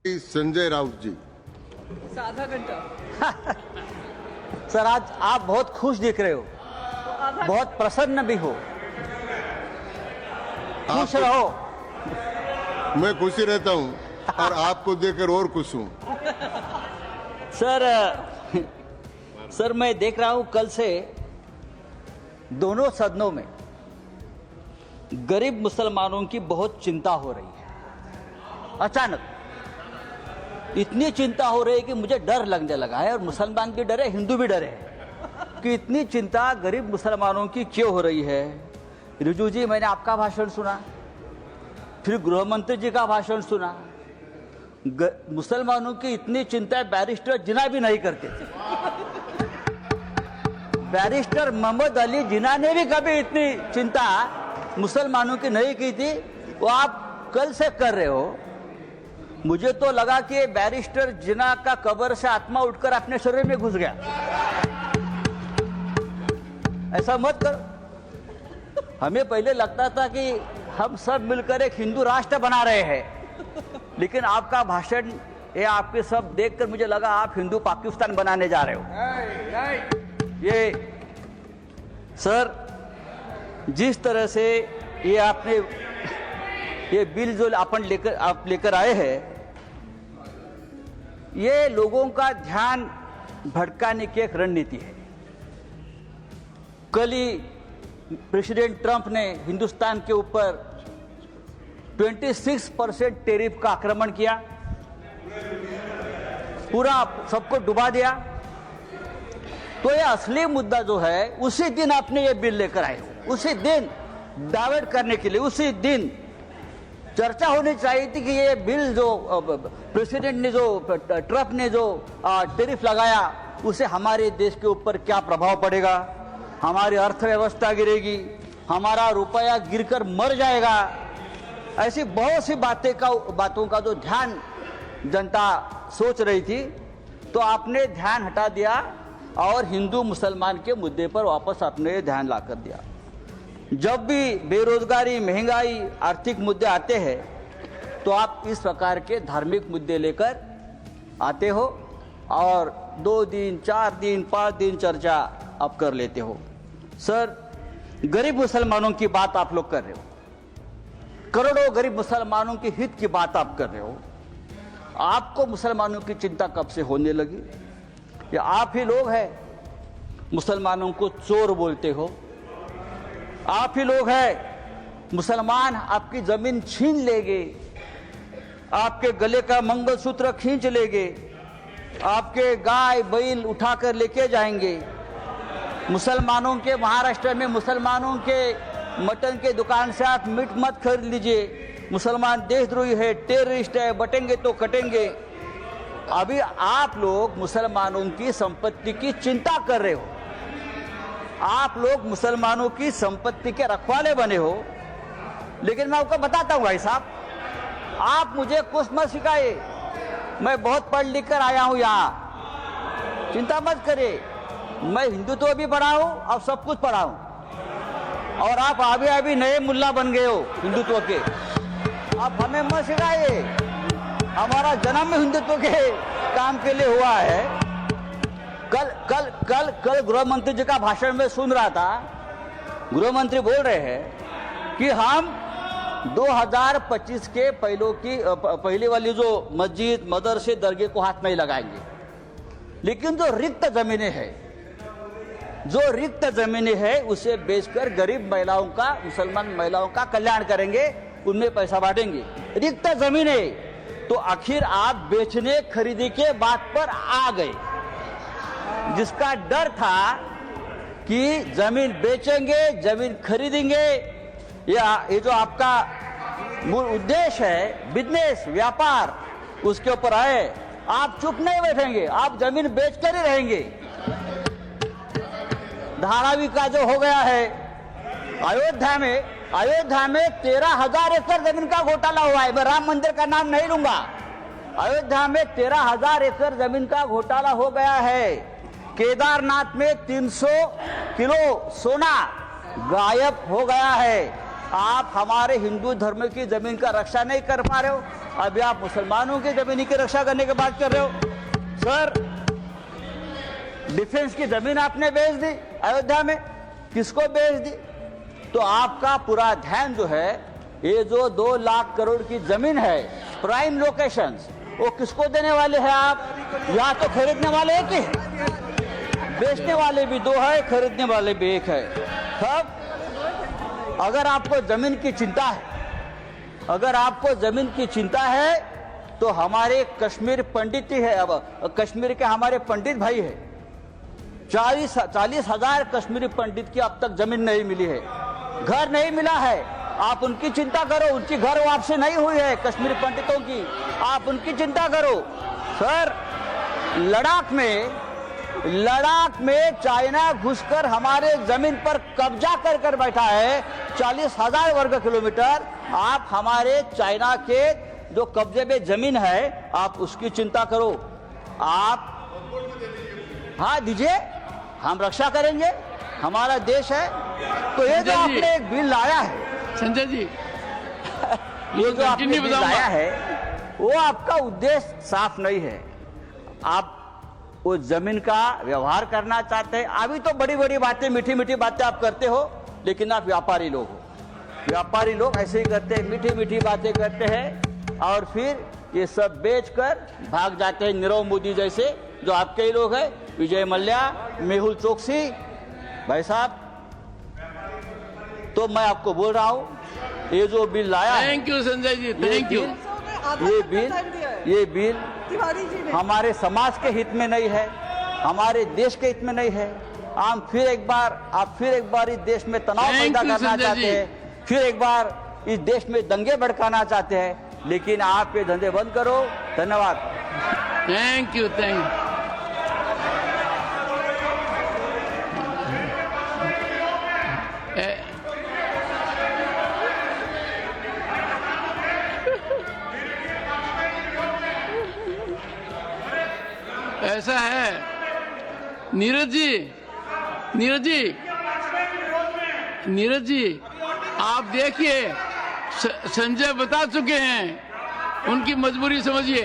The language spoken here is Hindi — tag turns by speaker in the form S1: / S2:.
S1: संजय राउत जी।
S2: आधा घंटा।
S3: सर आज आप बहुत खुश दिख रहे हो, बहुत प्रसन्न भी हो। खुश रहो।
S1: मैं खुशी रहता हूँ और आपको देखकर और खुश हूँ।
S3: सर मैं देख रहा हूं कल से दोनों सदनों में गरीब मुसलमानों की बहुत चिंता हो रही है। अचानक इतनी चिंता हो रही है कि मुझे डर लगने लगा है, और मुसलमान भी डरे, हिंदू भी डरे कि इतनी चिंता गरीब मुसलमानों की क्यों हो रही है। रिजू जी, मैंने आपका भाषण सुना, फिर गृह मंत्री जी का भाषण सुना। मुसलमानों की इतनी चिंता बैरिस्टर जिन्ना भी नहीं करते थे। बैरिस्टर मोहम्मद अली जिन्ना ने भी कभी इतनी चिंता मुसलमानों की नहीं की थी, वो आप कल से कर रहे हो। मुझे तो लगा कि बैरिस्टर जिन्ना का कब्र से आत्मा उठकर अपने शरीर में घुस गया। ऐसा मत करो। हमें पहले लगता था कि हम सब मिलकर एक हिंदू राष्ट्र बना रहे हैं, लेकिन आपका भाषण ये आपके सब देखकर मुझे लगा आप हिंदू पाकिस्तान बनाने जा रहे हो। ये सर, जिस तरह से ये आपने ये बिल जो आप लेकर आए हैं, ये लोगों का ध्यान भटकाने की एक रणनीति है। कल ही प्रेसिडेंट ट्रंप ने हिंदुस्तान के ऊपर 26% टैरिफ का आक्रमण किया, पूरा सबको डुबा दिया। तो ये असली मुद्दा जो है, उसी दिन आपने ये बिल लेकर आए हो, उसी दिन डाइवर्ट करने के लिए, उसी दिन चर्चा होनी चाहिए थी कि ये बिल जो प्रेसिडेंट ने, जो ट्रंप ने जो टैरिफ लगाया, उसे हमारे देश के ऊपर क्या प्रभाव पड़ेगा, हमारी अर्थव्यवस्था गिरेगी, हमारा रुपया गिरकर मर जाएगा। ऐसी बहुत सी बातों का जो ध्यान जनता सोच रही थी, तो आपने ध्यान हटा दिया और हिंदू मुसलमान के मुद्दे पर वापस आपने ध्यान लाकर दिया। जब भी बेरोजगारी, महंगाई, आर्थिक मुद्दे आते हैं, तो आप इस प्रकार के धार्मिक मुद्दे लेकर आते हो और 2 दिन, 4 दिन, 5 दिन चर्चा आप कर लेते हो। सर, गरीब मुसलमानों की बात आप लोग कर रहे हो, करोड़ों गरीब मुसलमानों के हित की बात आप कर रहे हो। आपको मुसलमानों की चिंता कब से होने लगी? या आप ही लोग हैं मुसलमानों को चोर बोलते हो? आप ही लोग हैं मुसलमान आपकी जमीन छीन लेंगे, आपके गले का मंगलसूत्र खींच लेंगे, आपके गाय बैल उठाकर लेके जाएंगे। मुसलमानों के, महाराष्ट्र में मुसलमानों के मटन के दुकान से आप मीट मत खरीद लीजिए, मुसलमान देशद्रोही है, टेररिस्ट है, बटेंगे तो कटेंगे। अभी आप लोग मुसलमानों की संपत्ति की चिंता कर रहे हो, आप लोग मुसलमानों की संपत्ति के रखवाले बने हो। लेकिन मैं आपको बताता हूं भाई साहब, आप मुझे कुछ मत सिखाइए, मैं बहुत पढ़ लिख कर आया हूं यहां, चिंता मत करिए। मैं हिंदुत्व भी पढ़ा हूं और सब कुछ पढ़ा हूं, और आप अभी नए मुल्ला बन गए हो हिंदुत्व के। आप हमें मत सिखाइए, हमारा जन्म हिंदुत्व के काम के लिए हुआ है। कल गृह मंत्री जी का भाषण में सुन रहा था, गृह मंत्री बोल रहे हैं कि हम 2025 के पहले वाली जो मस्जिद, मदरसे, दरगाह को हाथ नहीं लगाएंगे, लेकिन जो रिक्त जमीनें हैं उसे बेचकर गरीब महिलाओं का, मुसलमान महिलाओं का कल्याण करेंगे, उनमें पैसा बांटेंगे। रिक्त जमीनें, तो आखिर आप बेचने खरीदी के बात पर आ गए, जिसका डर था कि जमीन बेचेंगे, जमीन खरीदेंगे, ये जो आपका मूल उद्देश्य है, बिजनेस, व्यापार, उसके ऊपर आए। आप चुप नहीं बैठेंगे, आप जमीन बेचकर ही रहेंगे। धारावी का जो हो गया है, अयोध्या में 13,000 एकड़ जमीन का घोटाला हुआ है। मैं राम मंदिर का नाम नहीं लूंगा। अयोध्या में 13,000 एकड़ जमीन का घोटाला हो गया है। केदारनाथ में 300 किलो सोना गायब हो गया है। आप हमारे हिंदू धर्म की जमीन का रक्षा नहीं कर पा रहे हो, अभी आप मुसलमानों की जमीन की रक्षा करने की बात कर रहे हो। सर, डिफेंस की जमीन आपने बेच दी अयोध्या में, किसको बेच दी? तो आपका पूरा ध्यान जो है, ये जो 2 लाख करोड़ की जमीन है प्राइम लोकेशंस, वो किसको देने वाले हैं आप? या तो खरीदने वाले एक ही, बेचने वाले भी 2 है, खरीदने वाले भी 1 है। तब अगर आपको जमीन की चिंता है, अगर आपको जमीन की चिंता है, तो हमारे कश्मीर पंडित ही है, अब कश्मीर के हमारे पंडित भाई है, 40,000 कश्मीरी पंडित की अब तक जमीन नहीं मिली है, घर नहीं मिला है। आप उनकी चिंता करो, उनकी घर वापसी नहीं हुई है कश्मीरी पंडितों की, आप उनकी चिंता करो। सर, लद्दाख में चाइना घुसकर हमारे जमीन पर कब्जा कर बैठा है, 40,000 वर्ग किलोमीटर। आप हमारे चाइना के जो कब्जे में जमीन है, आप उसकी चिंता करो। आप हाँ दीजिए, हम रक्षा करेंगे, हमारा देश है। तो ये जो आपने एक बिल लाया है
S4: संजय जी,
S3: ये जो आपने बिल लाया है, वो आपका उद्देश्य साफ नहीं है। आप वो जमीन का व्यवहार करना चाहते हैं। अभी तो बड़ी बड़ी बातें, मीठी मीठी बातें आप करते हो, लेकिन आप व्यापारी लोग हो। व्यापारी लोग ऐसे ही करते हैं, मीठी मीठी बातें करते हैं और फिर ये सब बेचकर भाग जाते हैं। नीरव मोदी जैसे जो आपके ही लोग हैं, विजय मल्ल्या, मेहुल चोकसी भाई साहब। तो मैं आपको बोल रहा हूं, ये जो बिल लाया है,
S4: thank you Sanjay ji, thank you.
S3: ये बिल हमारे समाज के हित में नहीं है, हमारे देश के हित में नहीं है। आप फिर एक बार इस देश में तनाव पैदा करना चाहते हैं, फिर एक बार इस देश में दंगे भड़काना चाहते हैं, लेकिन आप ये धंधे बंद करो। धन्यवाद।
S4: Thank you, thank you. ऐसा है नीरज जी, आप देखिए, संजय बता चुके हैं, उनकी मजबूरी समझिए।